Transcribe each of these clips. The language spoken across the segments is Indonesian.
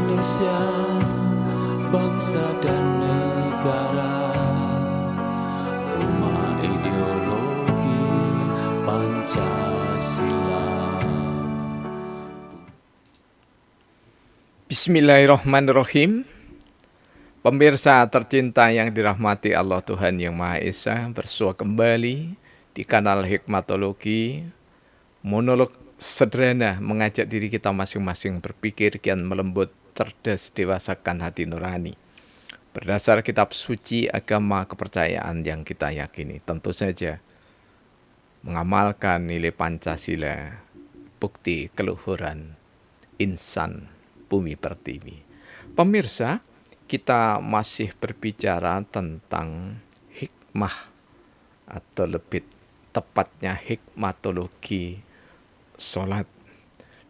Indonesia, bangsa dan negara, rumah ideologi Pancasila. Bismillahirrahmanirrahim. Pemirsa tercinta yang dirahmati Allah Tuhan Yang Maha Esa, bersua kembali di kanal Hikmatologi, monolog sederhana mengajak diri kita masing-masing berpikir kian melembut, cerdas, dewasakan hati nurani. Berdasar kitab suci agama kepercayaan yang kita yakini, tentu saja mengamalkan nilai Pancasila, bukti keluhuran insan bumi pertiwi. Pemirsa, kita masih berbicara tentang hikmah atau lebih tepatnya hikmatologi sholat.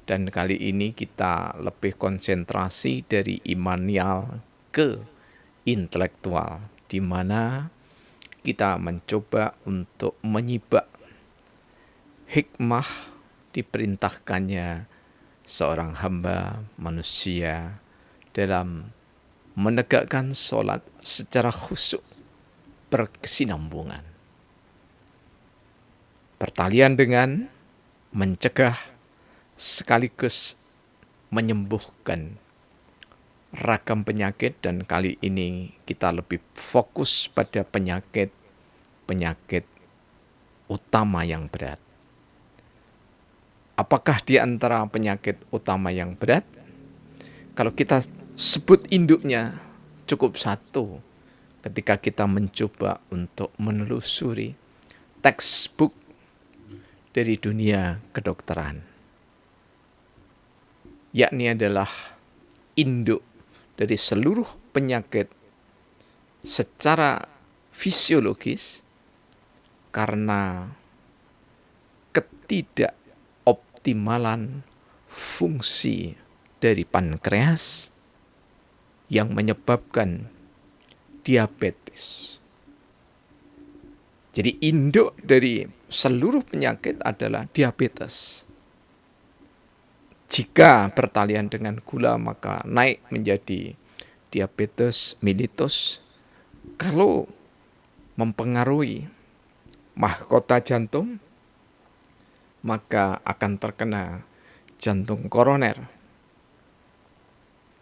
Dan kali ini kita lebih konsentrasi dari imanial ke intelektual, di mana kita mencoba untuk menyibak hikmah diperintahkannya seorang hamba manusia dalam menegakkan sholat secara khusyuk berkesinambungan. Pertalian dengan mencegah sekaligus menyembuhkan ragam penyakit, dan kali ini kita lebih fokus pada penyakit utama yang berat. Apakah di antara penyakit utama yang berat? Kalau kita sebut induknya cukup satu ketika kita mencoba untuk menelusuri textbook dari dunia kedokteran, yakni adalah induk dari seluruh penyakit secara fisiologis karena ketidakoptimalan fungsi dari pankreas yang menyebabkan diabetes. Jadi induk dari seluruh penyakit adalah diabetes. Jika bertalian dengan gula maka naik menjadi diabetes mellitus. Kalau mempengaruhi mahkota jantung, maka akan terkena jantung koroner.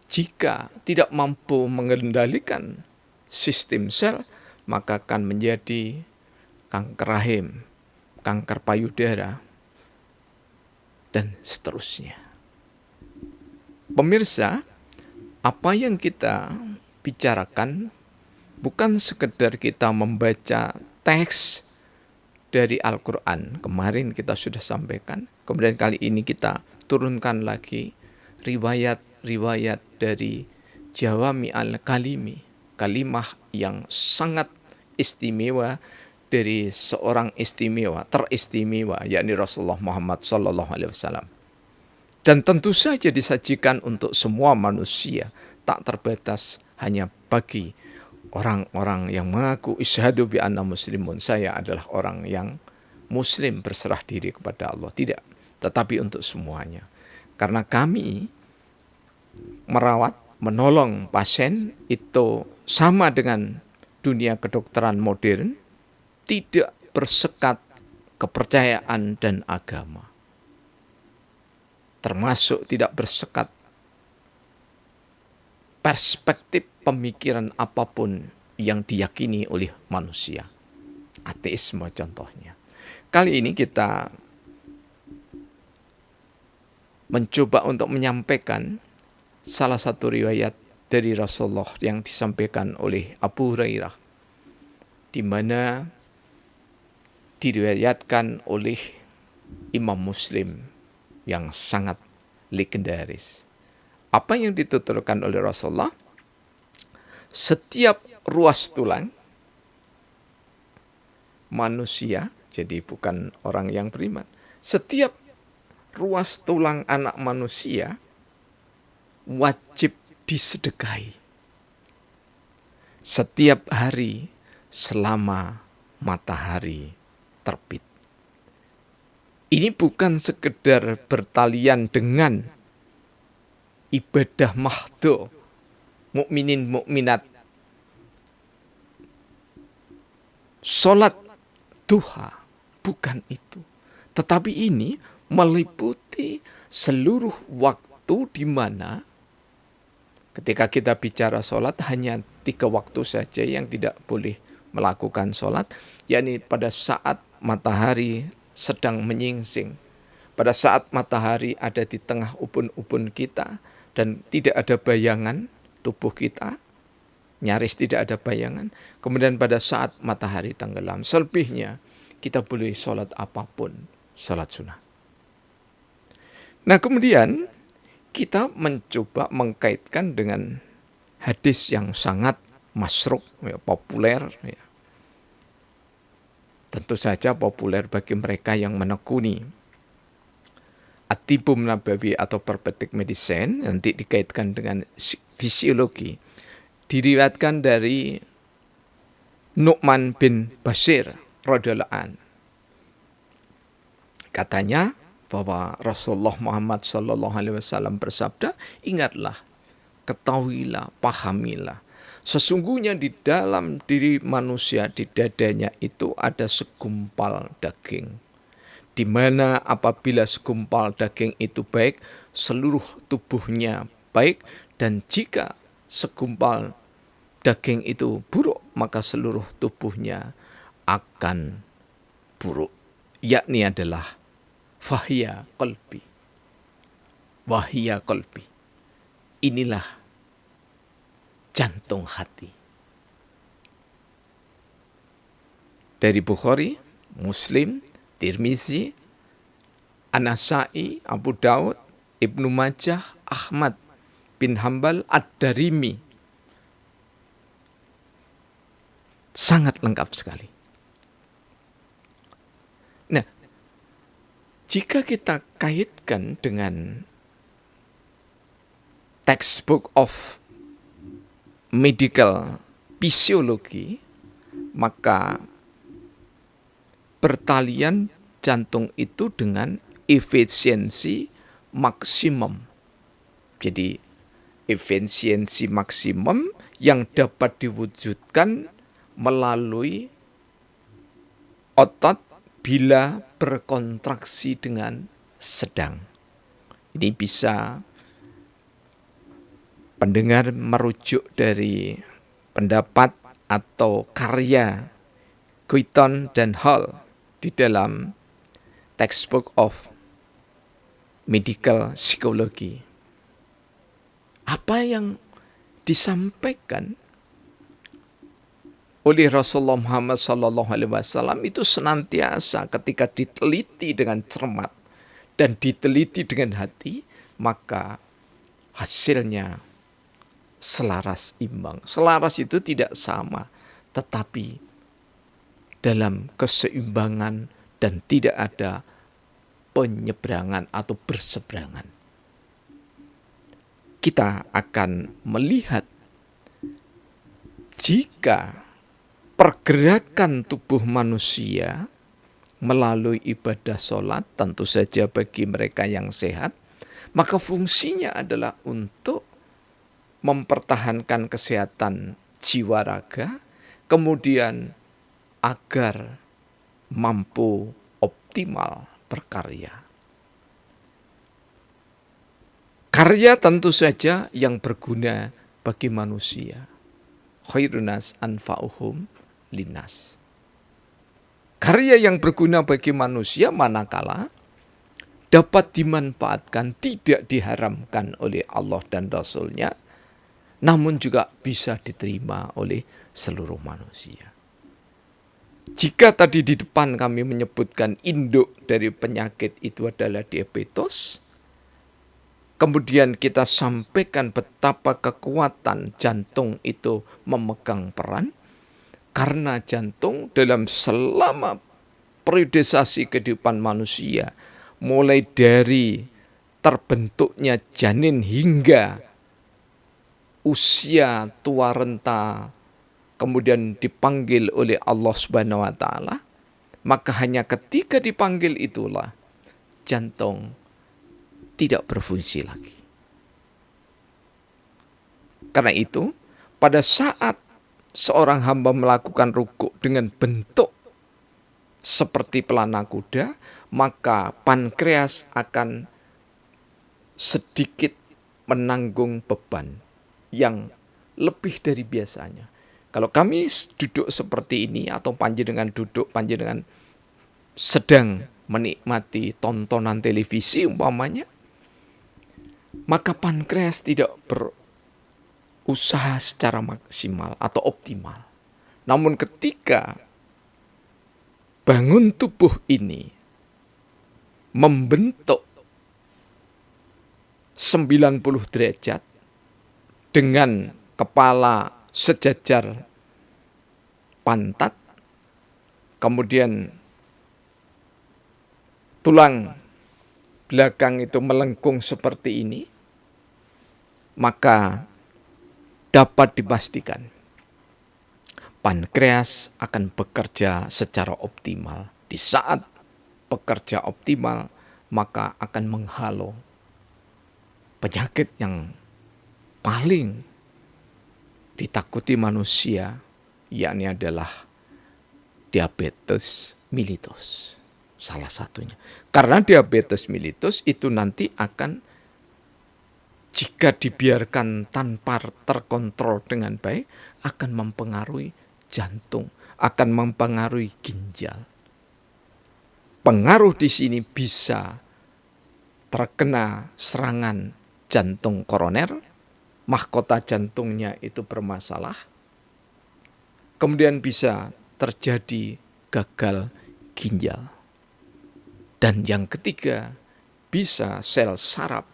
Jika tidak mampu mengendalikan sistem sel, maka akan menjadi kanker rahim, kanker payudara, dan seterusnya. Pemirsa, apa yang kita bicarakan bukan sekedar kita membaca teks dari Al-Quran. Kemarin kita sudah sampaikan. Kemudian kali ini kita turunkan lagi riwayat dari Jawami al-Kalimi, kalimah yang sangat istimewa dari seorang teristimewa, yakni Rasulullah Muhammad SAW. Dan tentu saja disajikan untuk semua manusia, tak terbatas hanya bagi orang-orang yang mengaku isyhadu bi anna muslimun, saya adalah orang yang muslim berserah diri kepada Allah. Tidak, tetapi untuk semuanya. Karena kami menolong pasien itu sama dengan dunia kedokteran modern, tidak bersekat kepercayaan dan agama. Termasuk tidak bersekat perspektif pemikiran apapun yang diyakini oleh manusia. Ateisme contohnya. Kali ini kita mencoba untuk menyampaikan salah satu riwayat dari Rasulullah yang disampaikan oleh Abu Hurairah, di mana diriwayatkan oleh Imam Muslim yang sangat legendaris. Apa yang dituturkan oleh Rasulullah? Setiap ruas tulang manusia, jadi bukan orang yang beriman, setiap ruas tulang anak manusia wajib disedekahi setiap hari selama matahari terbit. Ini bukan sekedar bertalian dengan ibadah mahdo, mukminin mukminat, sholat duha, bukan itu. Tetapi ini meliputi seluruh waktu di mana ketika kita bicara sholat hanya 3 waktu saja yang tidak boleh melakukan sholat, yakni pada saat matahari sedang menyingsing, pada saat matahari ada di tengah ubun-ubun kita dan tidak ada bayangan tubuh kita, nyaris tidak ada bayangan. Kemudian pada saat matahari tenggelam, selebihnya kita boleh sholat apapun, sholat sunnah. Nah kemudian kita mencoba mengkaitkan dengan hadis yang sangat masyhur, ya, populer, ya. Tentu saja populer bagi mereka yang menekuni At-Tibum Nabawi atau Prophetic Medicine, nanti dikaitkan dengan fisiologi. Diriwayatkan dari Nu'man bin Bashir radhiyallahu an. Katanya bahwa Rasulullah Muhammad SAW bersabda, ingatlah, ketahuilah, pahamilah, sesungguhnya di dalam diri manusia, di dadanya itu ada segumpal daging, di mana apabila segumpal daging itu baik, seluruh tubuhnya baik, dan jika segumpal daging itu buruk, maka seluruh tubuhnya akan buruk, yakni adalah wahya qalbi. Wahya qalbi. Inilah jantung hati. Dari Bukhari, Muslim, Tirmizi, An-Nasa'i, Abu Daud, Ibnu Majah, Ahmad bin Hambal, Ad-Darimi. Sangat lengkap sekali. Nah, jika kita kaitkan dengan textbook of medical physiology, maka pertalian jantung itu dengan efisiensi maksimum. Jadi efisiensi maksimum yang dapat diwujudkan melalui otot bila berkontraksi dengan sedang. Ini bisa pendengar merujuk dari pendapat atau karya Guiton dan Hall di dalam Textbook of Medical Psychology. Apa yang disampaikan oleh Rasulullah Muhammad SAW itu senantiasa ketika diteliti dengan cermat dan diteliti dengan hati, maka hasilnya selaras imbang. Selaras itu tidak sama, tetapi dalam keseimbangan dan tidak ada penyeberangan atau berseberangan. Kita akan melihat jika pergerakan tubuh manusia melalui ibadah sholat, tentu saja bagi mereka yang sehat, maka fungsinya adalah untuk mempertahankan kesehatan jiwa raga, kemudian agar mampu optimal berkarya. Karya tentu saja yang berguna bagi manusia. Khairunas anfa'uhum linas. Karya yang berguna bagi manusia manakala dapat dimanfaatkan, tidak diharamkan oleh Allah dan Rasul-Nya, namun juga bisa diterima oleh seluruh manusia. Jika tadi di depan kami menyebutkan induk dari penyakit itu adalah diabetes, kemudian kita sampaikan betapa kekuatan jantung itu memegang peran, karena jantung dalam selama periodisasi kehidupan manusia, mulai dari terbentuknya janin hingga usia tua renta, kemudian dipanggil oleh Allah Subhanahu wa Ta'ala, maka hanya ketika dipanggil itulah jantung tidak berfungsi lagi. Karena itu, pada saat seorang hamba melakukan rukuk dengan bentuk seperti pelana kuda, maka pankreas akan sedikit menanggung beban yang lebih dari biasanya. Kalau kami duduk seperti ini atau panjenengan duduk, panjenengan sedang menikmati tontonan televisi umpamanya, maka pankreas tidak berusaha secara maksimal atau optimal. Namun ketika bangun tubuh ini membentuk 90 derajat dengan kepala sejajar pantat, kemudian tulang belakang itu melengkung seperti ini, maka dapat dipastikan pankreas akan bekerja secara optimal. Di saat bekerja optimal, maka akan menghalau penyakit yang paling ditakuti manusia, yakni adalah diabetes mellitus. Salah satunya. Karena diabetes mellitus itu nanti akan, jika dibiarkan tanpa terkontrol dengan baik, akan mempengaruhi jantung, akan mempengaruhi ginjal. Pengaruh di sini bisa terkena serangan jantung koroner, mahkota jantungnya itu bermasalah, kemudian bisa terjadi gagal ginjal. Dan yang ketiga, bisa sel saraf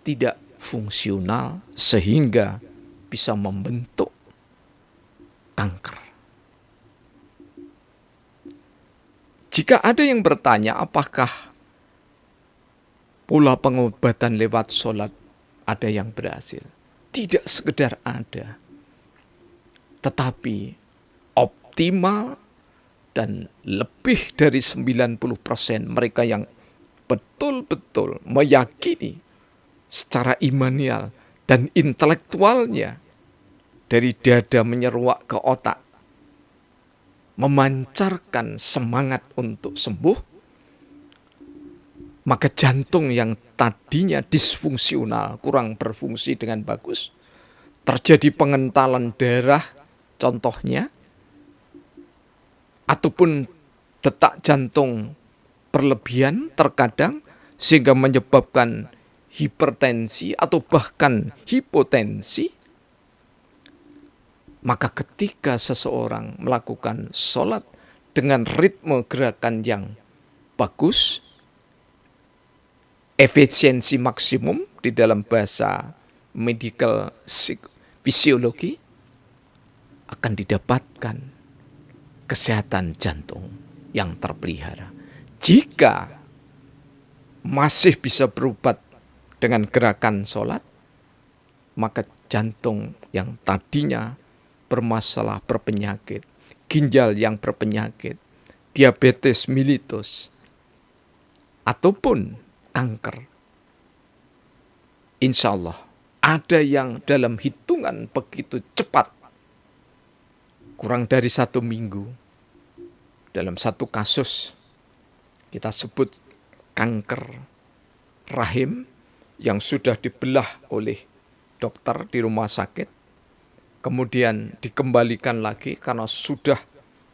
tidak fungsional sehingga bisa membentuk kanker. Jika ada yang bertanya apakah pola pengobatan lewat sholat ada yang berhasil? Tidak sekedar ada, tetapi optimal dan lebih dari 90% mereka yang betul-betul meyakini secara imanial dan intelektualnya dari dada menyeruak ke otak, memancarkan semangat untuk sembuh, maka jantung yang tadinya disfungsional, kurang berfungsi dengan bagus, terjadi pengentalan darah contohnya, ataupun detak jantung berlebihan terkadang sehingga menyebabkan hipertensi atau bahkan hipotensi, maka ketika seseorang melakukan sholat dengan ritme gerakan yang bagus, efisiensi maksimum di dalam bahasa medical fisiologi, akan didapatkan kesehatan jantung yang terpelihara. Jika masih bisa berobat dengan gerakan sholat, maka jantung yang tadinya bermasalah, berpenyakit, ginjal yang berpenyakit, diabetes mellitus, ataupun kanker, insya Allah ada yang dalam hitungan begitu cepat, kurang dari 1 minggu, dalam satu kasus kita sebut kanker rahim yang sudah dibelah oleh dokter di rumah sakit, kemudian dikembalikan lagi karena sudah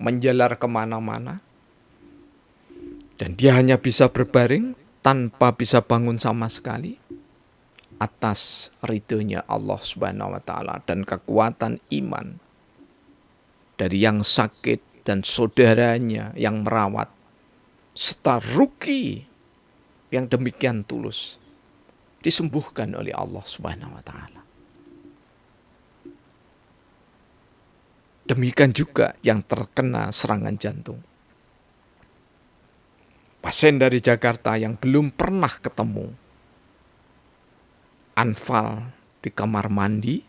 menjalar kemana-mana, dan dia hanya bisa berbaring tanpa bisa bangun sama sekali. Atas ridhonya Allah Subhanahu wa Ta'ala dan kekuatan iman dari yang sakit dan saudaranya yang merawat, serta ruki yang demikian tulus, disembuhkan oleh Allah Subhanahu wa Ta'ala. Demikian juga yang terkena serangan jantung. Pasien dari Jakarta yang belum pernah ketemu anfal di kamar mandi,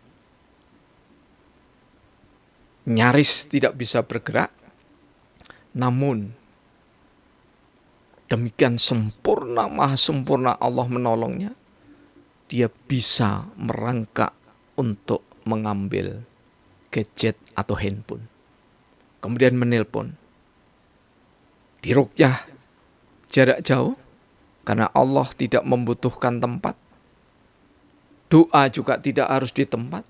nyaris tidak bisa bergerak, namun demikian sempurna, maha sempurna Allah menolongnya, dia bisa merangkak untuk mengambil gadget atau handphone. Kemudian menelpon. Diruqyah jarak jauh karena Allah tidak membutuhkan tempat. Doa juga tidak harus di tempat.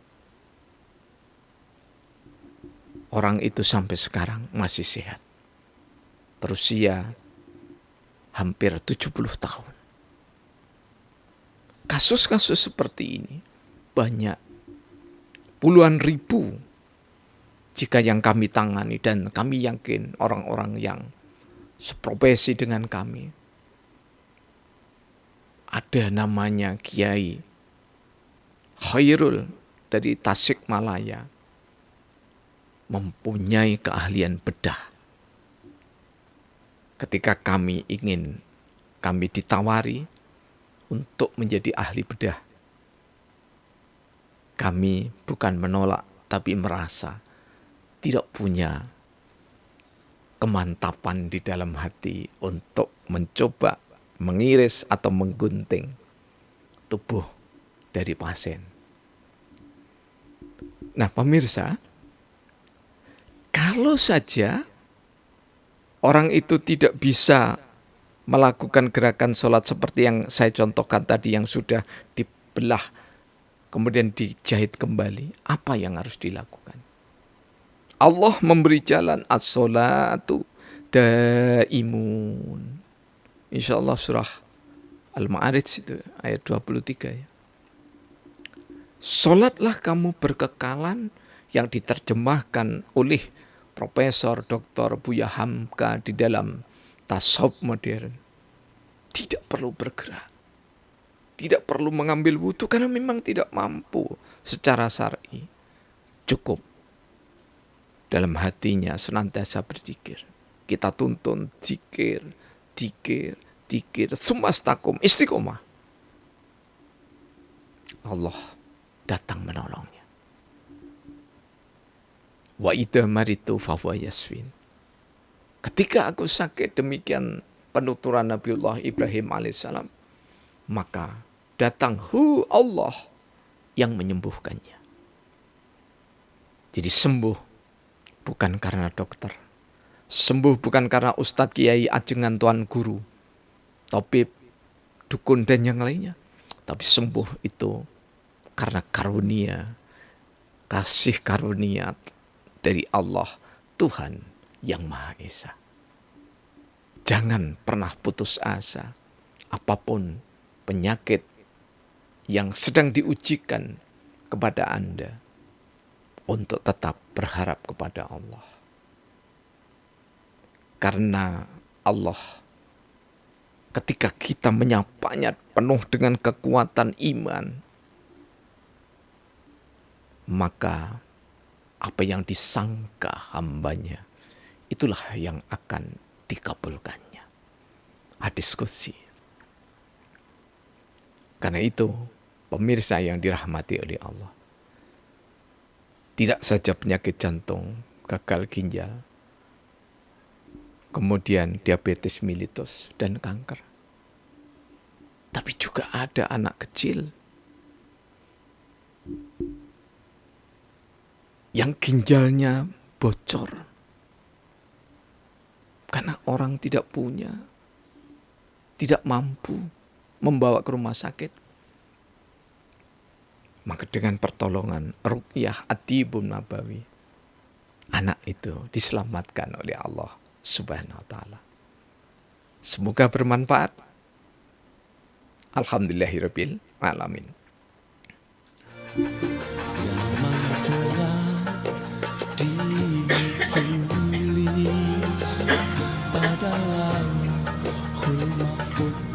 Orang itu sampai sekarang masih sehat. Berusia hampir 70 tahun. Kasus-kasus seperti ini banyak. Puluhan ribu jika yang kami tangani, dan kami yakin orang-orang yang seprofesi dengan kami. Ada namanya Kiai Khairul dari Tasikmalaya, mempunyai keahlian bedah. Ketika kami ditawari untuk menjadi ahli bedah, kami bukan menolak, tapi merasa tidak punya kemantapan di dalam hati untuk mencoba mengiris atau menggunting tubuh dari pasien. Nah, pemirsa, kalau saja orang itu tidak bisa melakukan gerakan sholat seperti yang saya contohkan tadi, yang sudah dibelah kemudian dijahit kembali, apa yang harus dilakukan? Allah memberi jalan, as-sholatu daimun. Insyaallah surah Al-Ma'arij itu ayat 23 ya. Sholatlah kamu berkekalan, yang diterjemahkan oleh Profesor Dr. Buya Hamka di dalam Tasawuf Modern. Tidak perlu bergerak, tidak perlu mengambil wudhu karena memang tidak mampu secara syar'i. Cukup dalam hatinya senantiasa berzikir. Kita tuntun zikir, sumastakum, istiqomah. Allah datang menolongnya. Wa idza maritu fahuwa yasfin. Ketika aku sakit, demikian penuturan Nabiullah Ibrahim alaihissalam, maka datang Allah yang menyembuhkannya. Jadi sembuh bukan karena dokter, sembuh bukan karena ustadz, kiai, ajengan, tuan guru, tabib, dukun dan yang lainnya, tapi sembuh itu karena karunia, kasih karunia dari Allah, Tuhan yang Maha Esa. Jangan pernah putus asa. Apapun penyakit yang sedang diujikan kepada Anda, untuk tetap berharap kepada Allah. Karena Allah, ketika kita menyapanya penuh dengan kekuatan iman, maka apa yang disangka hambanya, itulah yang akan dikabulkannya. Hadis qudsi. Karena itu, pemirsa yang dirahmati oleh Allah, tidak saja penyakit jantung, gagal ginjal, kemudian diabetes mellitus dan kanker, tapi juga ada anak kecil yang ginjalnya bocor karena orang tidak punya, tidak mampu membawa ke rumah sakit. Maka dengan pertolongan ruqyah atibun nabawi, anak itu diselamatkan oleh Allah Subhanahu wa ta'ala. Semoga bermanfaat. Alhamdulillahirabbil alamin. Ditulis pada lauhul mahfuz.